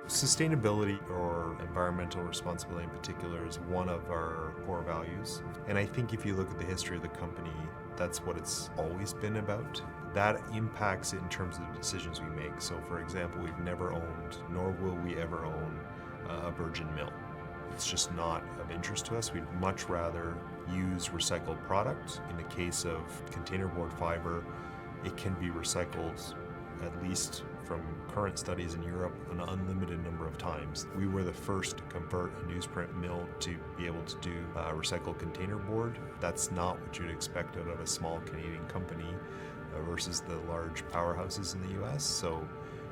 Sustainability, or environmental responsibility in particular, is one of our core values. And I think if you look at the history of the company, that's what it's always been about. That impacts it in terms of the decisions we make. So for example, we've never owned, nor will we ever own, a virgin mill. It's just not of interest to us. We'd much rather use recycled product. In the case of containerboard fiber, it can be recycled, at least from current studies in Europe, an unlimited number of times. We were the first to convert a newsprint mill to be able to do recycled containerboard. That's not what you'd expect out of a small Canadian company versus the large powerhouses in the US. So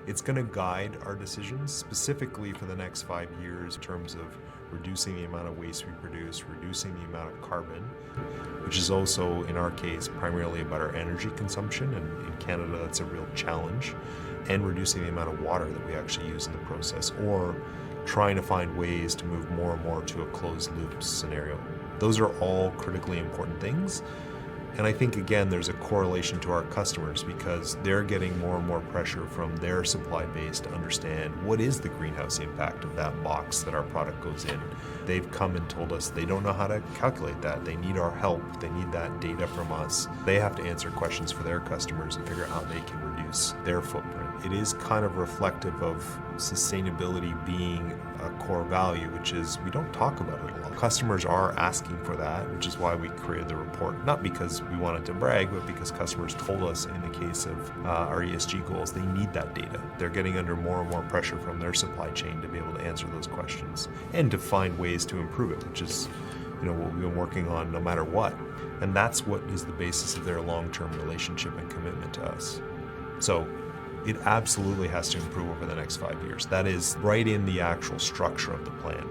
it's going to guide our decisions specifically for the next 5 years in terms of reducing the amount of waste we produce, reducing the amount of carbon, which is also, in our case, primarily about our energy consumption. And in Canada, that's a real challenge, and reducing the amount of water that we actually use in the process, or trying to find ways to move more and more to a closed loop scenario. Those are all critically important things. And I think, again, there's a correlation to our customers because they're getting more and more pressure from their supply base to understand what is the greenhouse impact of that box that our product goes in. They've come and told us they don't know how to calculate that. They need our help. They need that data from us. They have to answer questions for their customers and figure out how they can reduce their footprint. It is kind of reflective of sustainability being a core value, which is we don't talk about it a lot. Customers are asking for that, which is why we created the report, not because we wanted to brag, but because customers told us in the case of our ESG goals, they need that data. They're getting under more and more pressure from their supply chain to be able to answer those questions and to find ways to improve it, which is what we've been working on no matter what. And that's what is the basis of their long-term relationship and commitment to us. So it absolutely has to improve over the next 5 years. That is right in the actual structure of the plan.